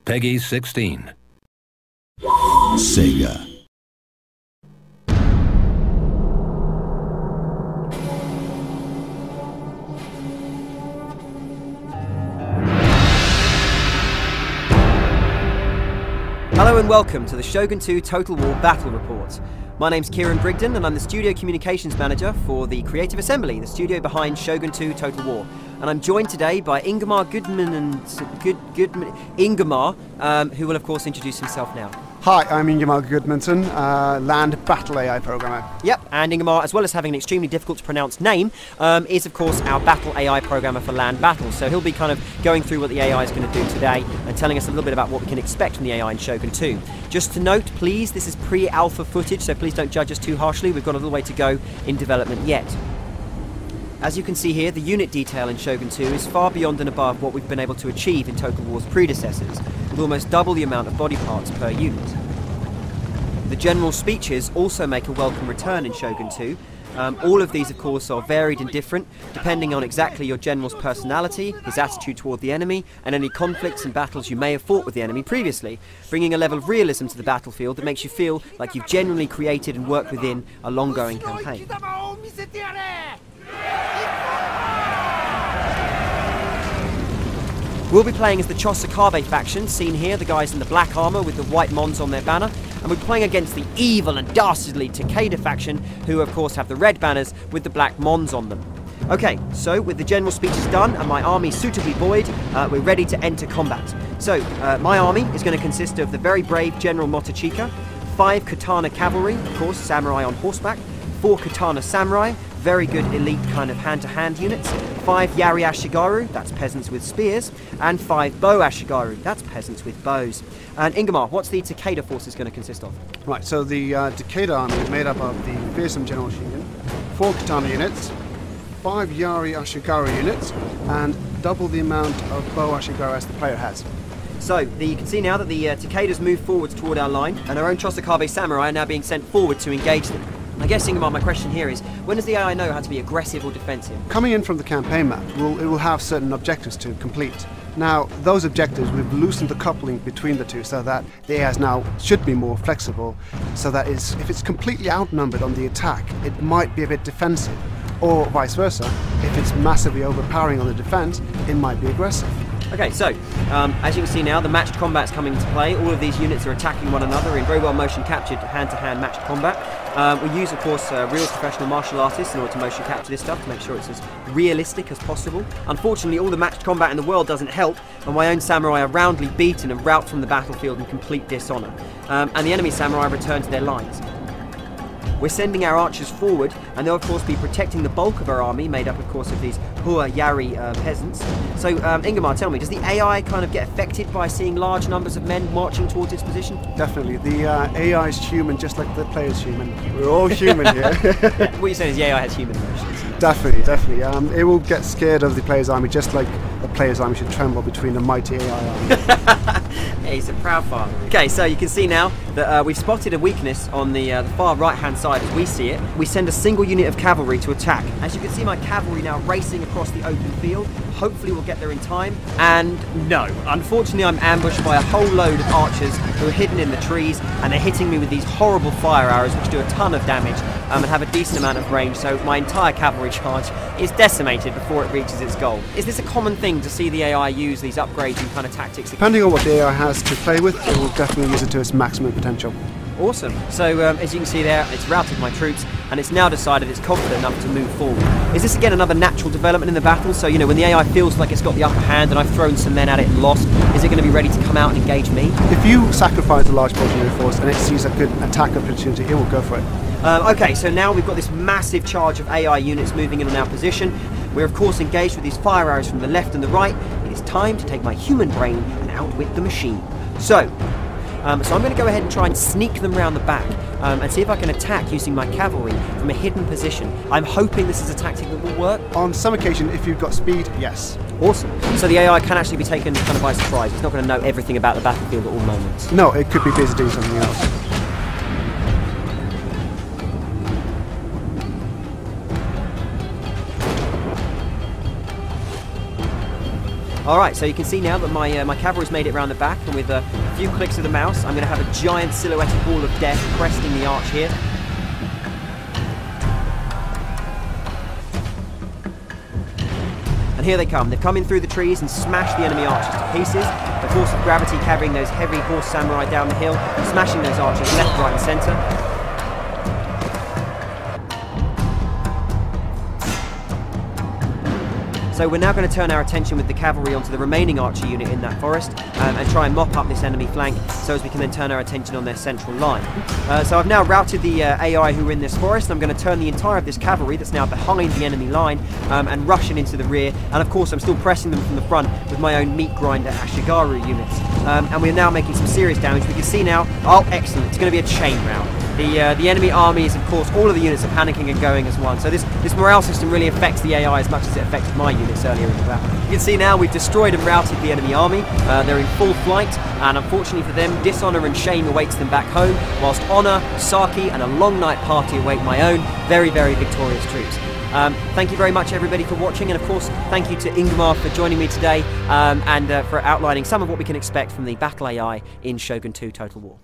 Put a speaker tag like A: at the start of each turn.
A: Peggy 16.
B: Sega.
C: Hello and welcome to the Shogun 2 Total War Battle Report. My name's Kieran Brigden and I'm the Studio Communications Manager for the Creative Assembly, the studio behind Shogun 2 Total War. And I'm joined today by Ingemar who will of course introduce himself now.
D: Hi, I'm Ingemar Gudmundsson, Land Battle AI Programmer.
C: Yep, and Ingemar, as well as having an extremely difficult to pronounce name, is of course our Battle AI Programmer for Land Battle. So he'll be kind of going through what the AI is going to do today and telling us a little bit about what we can expect from the AI in Shogun 2. Just to note, please, this is pre-alpha footage, so please don't judge us too harshly. We've got a little way to go in development yet. As you can see here, the unit detail in Shogun 2 is far beyond and above what we've been able to achieve in Total War's predecessors, with almost double the amount of body parts per unit. The general speeches also make a welcome return in Shogun 2. All of these, of course, are varied and different, depending on exactly your general's personality, his attitude toward the enemy, and any conflicts and battles you may have fought with the enemy previously, bringing a level of realism to the battlefield that makes you feel like you've genuinely created and worked within a long-going campaign. We'll be playing as the Chosakabe faction, seen here, the guys in the black armour with the white mons on their banner, and we're playing against the evil and dastardly Takeda faction, who of course have the red banners with the black mons on them. Okay, so with the general speeches done and my army suitably buoyed, we're ready to enter combat. So, my army is going to consist of the very brave General Motochika, 5 Katana cavalry, of course, samurai on horseback, 4 Katana samurai, very good elite kind of hand-to-hand units, 5 Yari Ashigaru, that's peasants with spears, and 5 Bow Ashigaru, that's peasants with bows. And Ingemar, what's the Takeda forces going to consist of?
D: Right, so the Takeda army is made up of the fearsome General Shogun, 4 Katana units, 5 Yari Ashigaru units, and double the amount of Bow Ashigaru as the player has.
C: So, you can see now that the Takedas move forwards toward our line, and our own Chosakabe samurai are now being sent forward to engage them. I guess, Ingemar, my question here is, when does the AI know how to be aggressive or defensive?
D: Coming in from the campaign map, it will have certain objectives to complete. Now, those objectives, we've loosened the coupling between the two so that the AI now should be more flexible, so that if it's completely outnumbered on the attack, it might be a bit defensive, or vice versa. If it's massively overpowering on the defense, it might be aggressive.
C: Okay, so, as you can see now, the matched combat's coming into play. All of these units are attacking one another in very well motion captured hand-to-hand matched combat. We use, of course, real professional martial artists in order to motion capture this stuff to make sure it's as realistic as possible. Unfortunately, all the matched combat in the world doesn't help, and my own samurai are roundly beaten and rout from the battlefield in complete dishonour. And the enemy samurai return to their lines. We're sending our archers forward, and they'll of course be protecting the bulk of our army, made up of course of these Hua Yari peasants. So Ingemar, tell me, does the AI kind of get affected by seeing large numbers of men marching towards its position?
D: Definitely. The AI is human just like the player's human. We're all human here.
C: What you're saying is the AI has human emotions.
D: Definitely. It will get scared of the player's army just like the player's army should tremble between a mighty AI army.
C: Hey, he's a proud father. Okay, so you can see now that we've spotted a weakness on the far right-hand side as we see it. We send a single unit of cavalry to attack. As you can see, my cavalry now racing across the open field. Hopefully we'll get there in time. And no, unfortunately I'm ambushed by a whole load of archers who are hidden in the trees, and they're hitting me with these horrible fire arrows which do a ton of damage and have a decent amount of range, so my entire cavalry charge is decimated before it reaches its goal. Is this a common thing to see the AI use these upgrades and kind of tactics?
D: Depending on what the AI has to play with, it will definitely use it to its maximum potential.
C: Awesome. So as you can see there, it's routed my troops, and it's now decided it's confident enough to move forward. Is this again another natural development in the battle? So, you know, when the AI feels like it's got the upper hand and I've thrown some men at it and lost, is it going to be ready to come out and engage me?
D: If you sacrifice a large portion of your force and it sees a good attack opportunity, it will go for it.
C: Okay, so now we've got this massive charge of AI units moving in on our position. We're of course engaged with these fire arrows from the left and the right. It is time to take my human brain and outwit the machine. So I'm going to go ahead and try and sneak them round the back and see if I can attack using my cavalry from a hidden position. I'm hoping this is a tactic that will work.
D: On some occasion, if you've got speed, yes.
C: Awesome. So the AI can actually be taken kind of by surprise. It's not going to know everything about the battlefield at all moments.
D: No, it could be busy doing something else.
C: Alright, so you can see now that my cavalry's made it around the back, and with a few clicks of the mouse, I'm going to have a giant silhouetted ball of death cresting the arch here. And here they come. They've come in through the trees and smashed the enemy archers to pieces. The force of gravity carrying those heavy horse samurai down the hill, smashing those archers left, right and centre. So we're now going to turn our attention with the cavalry onto the remaining archer unit in that forest and try and mop up this enemy flank so as we can then turn our attention on their central line. So I've now routed the AI who are in this forest, and I'm going to turn the entire of this cavalry that's now behind the enemy line and rush it into the rear, and of course I'm still pressing them from the front with my own meat grinder Ashigaru units. And we're now making some serious damage. We can see now, oh excellent, it's going to be a chain rout. The enemy army is, of course, all of the units are panicking and going as one. So this morale system really affects the AI as much as it affected my units earlier in the battle. You can see now we've destroyed and routed the enemy army. They're in full flight, and unfortunately for them, dishonour and shame awaits them back home, whilst honour, sake and a long night party await my own very, very victorious troops. Thank you very much everybody for watching, and of course thank you to Ingmar for joining me today and for outlining some of what we can expect from the battle AI in Shogun 2 Total War.